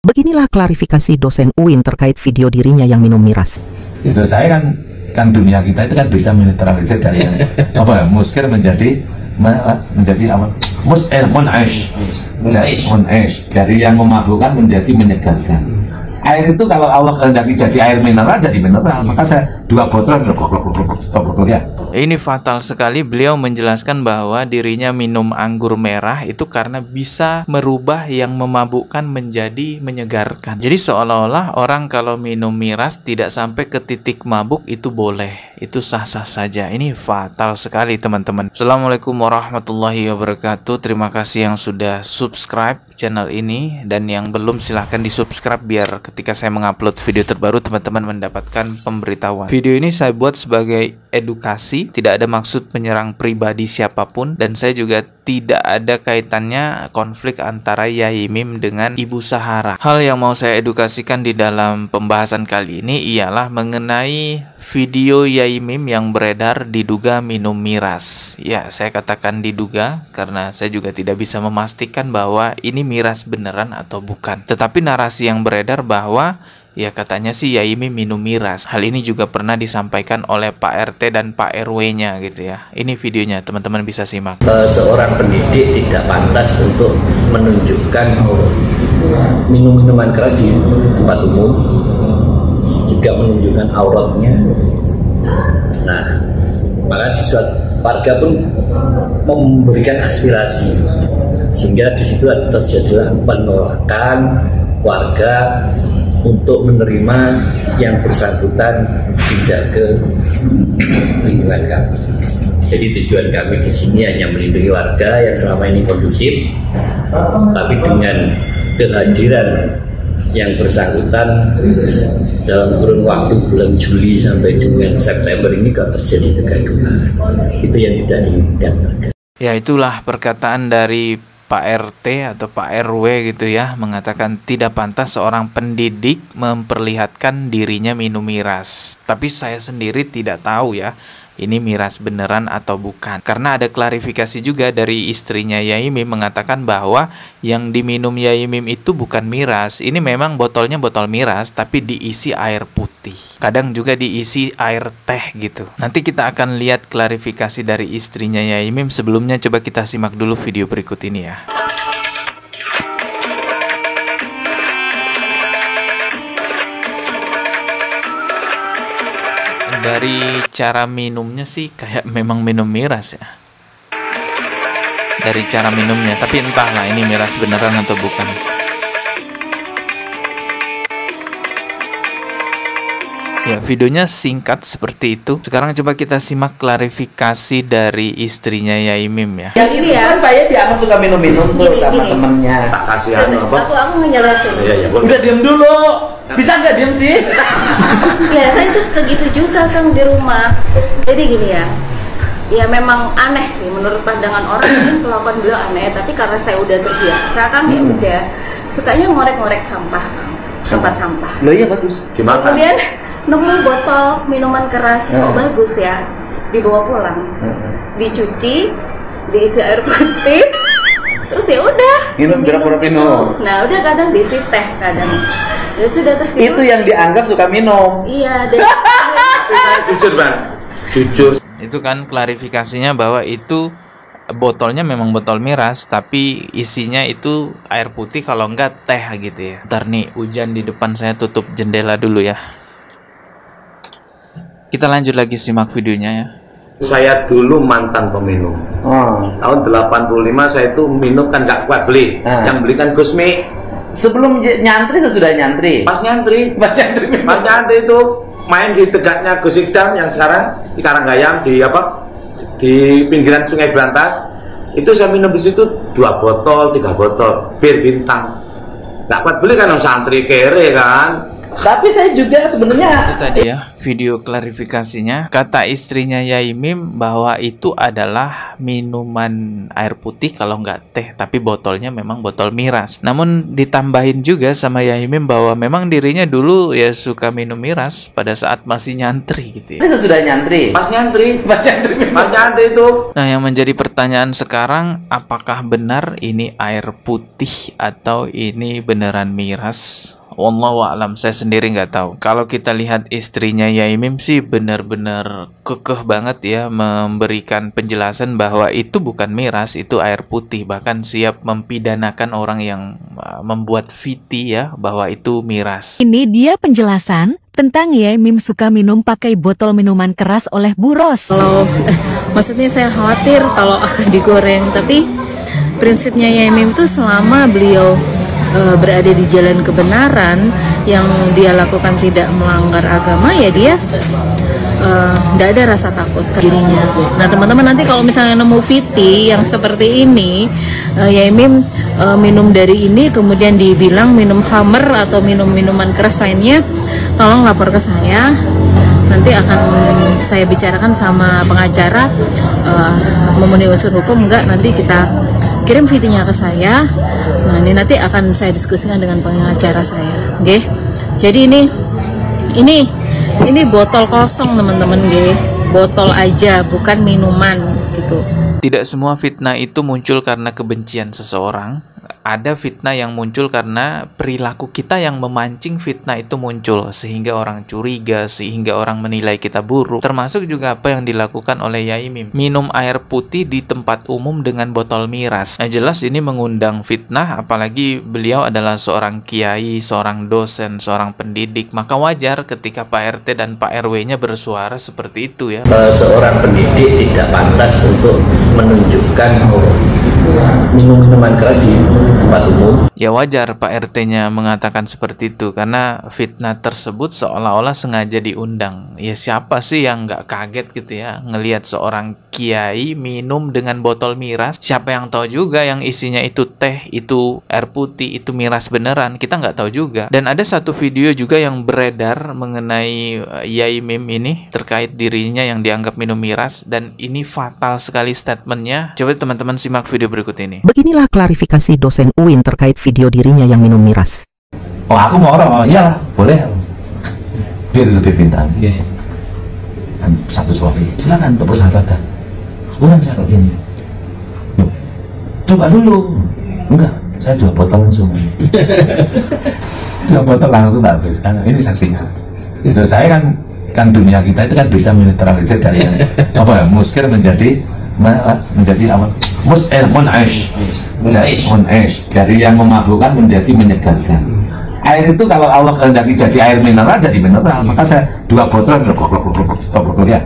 Beginilah klarifikasi dosen UIN terkait video dirinya yang minum miras. Itu saya kan dunia kita itu kan bisa menetralisir dari yang muskir menjadi apa? Munaish dari yang memabukkan menjadi menyegarkan. Air itu kalau Allah kehendaki jadi air mineral, jadi mineral. Maka saya 2 botol ya. Ini fatal sekali. Beliau menjelaskan bahwa dirinya minum anggur merah itu karena bisa merubah yang memabukkan menjadi menyegarkan. Jadi seolah-olah orang kalau minum miras tidak sampai ke titik mabuk itu boleh, itu sah-sah saja. Ini fatal sekali teman-teman. Assalamualaikum warahmatullahi wabarakatuh. Terima kasih yang sudah subscribe channel ini, dan yang belum silahkan di subscribe biar ketika saya mengupload video terbaru teman-teman mendapatkan pemberitahuan. Video ini saya buat sebagai edukasi, tidak ada maksud menyerang pribadi siapapun, dan saya juga tidak ada kaitannya konflik antara Yai Mim dengan Ibu Sahara. Hal yang mau saya edukasikan di dalam pembahasan kali ini ialah mengenai video Yai Mim yang beredar diduga minum miras. Ya, saya katakan diduga karena saya juga tidak bisa memastikan bahwa ini miras beneran atau bukan. Tetapi narasi yang beredar bahwa ya katanya sih Yai Mim minum miras. Hal ini juga pernah disampaikan oleh Pak RT dan Pak RW-nya gitu ya. Ini videonya, teman-teman bisa simak. Seorang pendidik tidak pantas untuk menunjukkan minum-minuman keras di tempat umum, juga menunjukkan auratnya. Nah, maka warga pun memberikan aspirasi, sehingga di situ terjadilah penolakan warga untuk menerima yang bersangkutan pindah ke lingkungan kami. Jadi tujuan kami di sini hanya melindungi warga yang selama ini kondusif, tapi dengan kehadiran yang bersangkutan dalam kurun waktu bulan Juli sampai dengan September ini kalau terjadi kegaduhan, itu yang tidak diinginkan. Ya, itulah perkataan dari Pak RT atau Pak RW gitu ya, mengatakan tidak pantas seorang pendidik memperlihatkan dirinya minum miras. Tapi saya sendiri tidak tahu ya, ini miras beneran atau bukan. Karena ada klarifikasi juga dari istrinya Yai Mim mengatakan bahwa yang diminum Yai Mim itu bukan miras. Ini memang botolnya botol miras tapi diisi air putih. Kadang juga diisi air teh gitu. Nanti kita akan lihat klarifikasi dari istrinya Yai Mim. Sebelumnya coba kita simak dulu video berikut ini ya. Dari cara minumnya sih kayak memang minum miras ya. Dari cara minumnya, tapi entahlah ini miras beneran atau bukan. Ya, videonya singkat seperti itu. Sekarang coba kita simak klarifikasi dari istrinya Yai Mim ya. Yang ini ya, Pak ya, dia aku suka minum-minum tuh sama temennya. Tak kasih apa? Aku ngejelasin. Iya, udah diem dulu. Bisa nggak diem sih? Ya, saya tuh segitu juga Kang di rumah. Jadi gini ya. Ya memang aneh sih menurut pandangan orang ini kelakuan beliau aneh, tapi karena saya udah terbiasa kan ya udah sukanya ngorek-ngorek sampah, tempat sampah. Loh iya bagus. Gimana? Kemudian nemu botol minuman keras, oh bagus ya, dibawa pulang, dicuci, diisi air putih, terus ya udah. Minum pura-pura minum. Nah udah kadang diisi teh kadang. Ya sudah terus itu yang dianggap suka minum. Iya. Dan Jujur Bang, jujur. Itu kan klarifikasinya bahwa itu botolnya memang botol miras, tapi isinya itu air putih kalau enggak teh gitu ya. Ntar nih hujan di depan, saya tutup jendela dulu ya. Kita lanjut lagi simak videonya ya. Saya dulu mantan peminum. Tahun 85 saya itu minum kan gak kuat beli. Yang beli kan Gusmi. Sebelum nyantri sesudah nyantri? Pas nyantri itu main di tegaknya Gus Ikdam yang sekarang di Karanggayam di pinggiran Sungai Berantas. Itu saya minum di situ 2 botol, 3 botol bir bintang. Gak kuat beli kan santri kere kan. Tapi saya juga sebenarnya itu tadi ya video klarifikasinya. Kata istrinya Yai Mim bahwa itu adalah minuman air putih kalau nggak teh, tapi botolnya memang botol miras. Namun ditambahin juga sama Yai Mim bahwa memang dirinya dulu ya suka minum miras pada saat masih nyantri gitu ya. Itu sudah nyantri. Pas nyantri itu. Nah, yang menjadi pertanyaan sekarang, apakah benar ini air putih atau ini beneran miras? Wallahu a'lam, saya sendiri nggak tahu. Kalau kita lihat istrinya Yai Mim sih benar-benar kekeh banget ya memberikan penjelasan bahwa itu bukan miras, itu air putih. Bahkan siap mempidanakan orang yang membuat VT ya bahwa itu miras. Ini dia penjelasan tentang Yai Mim suka minum pakai botol minuman keras oleh Bu Ros. Maksudnya saya khawatir kalau akan digoreng, tapi prinsipnya Yai Mim itu selama beliau berada di jalan kebenaran, yang dia lakukan tidak melanggar agama, ya dia tidak ada rasa takut ke dirinya. Nah teman-teman, nanti kalau misalnya nemu VT yang seperti ini, Yai Mim minum dari ini kemudian dibilang minum khamer atau minum minuman keras lainnya, tolong lapor ke saya. Nanti akan saya bicarakan sama pengacara, memenuhi unsur hukum enggak, nanti kita kirim VT-nya ke saya. Nah ini nanti akan saya diskusikan dengan pengacara saya, oke? Jadi ini botol kosong teman-teman, botol aja, bukan minuman gitu. Tidak semua fitnah itu muncul karena kebencian seseorang. Ada fitnah yang muncul karena perilaku kita yang memancing fitnah itu muncul, sehingga orang curiga, sehingga orang menilai kita buruk. Termasuk juga apa yang dilakukan oleh Yai Mim, minum air putih di tempat umum dengan botol miras. Nah jelas ini mengundang fitnah, apalagi beliau adalah seorang kiai, seorang dosen, seorang pendidik. Maka wajar ketika Pak RT dan Pak RW-nya bersuara seperti itu ya. Seorang pendidik tidak pantas untuk menunjukkan minum-minuman keras di tempat umum. Ya wajar Pak RT-nya mengatakan seperti itu, karena fitnah tersebut seolah-olah sengaja diundang. Ya siapa sih yang nggak kaget gitu ya ngelihat seorang kiai minum dengan botol miras? Siapa yang tahu juga yang isinya itu teh, itu air putih, itu miras beneran? Kita nggak tahu juga. Dan ada satu video juga yang beredar mengenai Yai Mim ini terkait dirinya yang dianggap minum miras, dan ini fatal sekali statementnya. Coba teman-teman simak video berikut ini. Beginilah klarifikasi dosen UIN terkait video dirinya yang minum miras. Oh aku mau orang, oh iya boleh, biar lebih pintar. Kan satu suami, silakan untuk persahabatan. Bukan cara ini. Coba dulu. Enggak, saya 2 botol langsung. 2 botol langsung tak habis. Ini saksinya. Itu saya kan dunia kita itu kan bisa menetralisir dari yang apa ya, muskir menjadi apa? Munaish dari yang memabukkan menjadi menyegarkan. Air itu kalau Allah kehendaki jadi air mineral, jadi mineral. Maka saya 2 botol ya.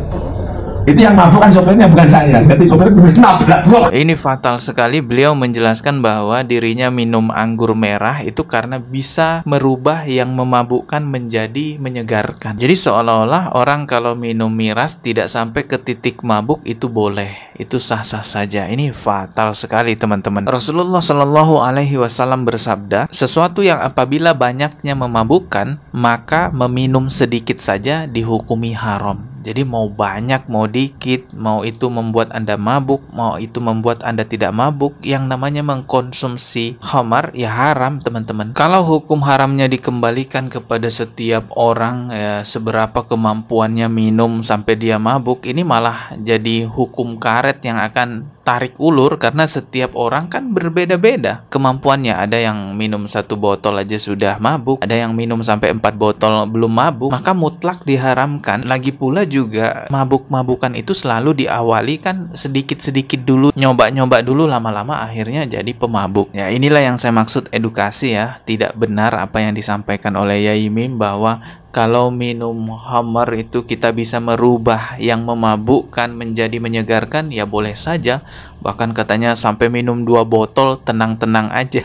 Itu yang mabuk kan sopirnya, bukan saya. Jadi sopirnya nabrak. Ini fatal sekali. Beliau menjelaskan bahwa dirinya minum anggur merah itu karena bisa merubah yang memabukkan menjadi menyegarkan. Jadi seolah-olah orang kalau minum miras tidak sampai ke titik mabuk itu boleh, itu sah-sah saja. Ini fatal sekali teman-teman. Rasulullah Shallallahu Alaihi Wasallam bersabda, sesuatu yang apabila banyaknya memabukkan, maka meminum sedikit saja dihukumi haram. Jadi mau banyak, mau dikit, mau itu membuat Anda mabuk, mau itu membuat Anda tidak mabuk, yang namanya mengkonsumsi khamar ya haram teman-teman. Kalau hukum haramnya dikembalikan kepada setiap orang ya, seberapa kemampuannya minum sampai dia mabuk, ini malah jadi hukum karet yang akan tarik ulur, karena setiap orang kan berbeda-beda kemampuannya. Ada yang minum 1 botol aja sudah mabuk, ada yang minum sampai 4 botol belum mabuk, maka mutlak diharamkan. Lagi pula juga mabuk-mabukan itu selalu diawali kan sedikit-sedikit dulu, nyoba-nyoba dulu, lama-lama akhirnya jadi pemabuk. Ya inilah yang saya maksud edukasi ya. Tidak benar apa yang disampaikan oleh Yai Mim bahwa kalau minum khamar itu kita bisa merubah yang memabukkan menjadi menyegarkan, ya boleh saja. Bahkan katanya sampai minum 2 botol tenang-tenang aja.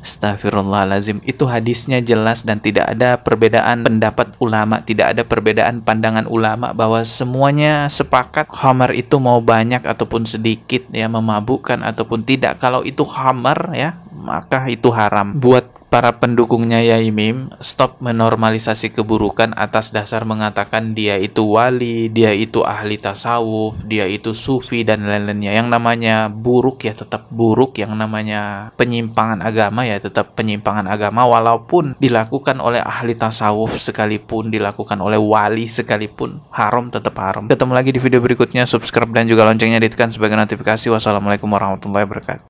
Astagfirullahalazim. Itu hadisnya jelas dan tidak ada perbedaan pendapat ulama, tidak ada perbedaan pandangan ulama bahwa semuanya sepakat khamar itu mau banyak ataupun sedikit ya, memabukkan ataupun tidak. Kalau itu khamar ya, maka itu haram. Buat para pendukungnya Yai Mim, stop menormalisasi keburukan atas dasar mengatakan dia itu wali, dia itu ahli tasawuf, dia itu sufi dan lain-lainnya. Yang namanya buruk ya tetap buruk, yang namanya penyimpangan agama ya tetap penyimpangan agama, walaupun dilakukan oleh ahli tasawuf sekalipun, dilakukan oleh wali sekalipun, haram tetap haram. Ketemu lagi di video berikutnya, subscribe dan juga loncengnya ditekan sebagai notifikasi. Wassalamualaikum warahmatullahi wabarakatuh.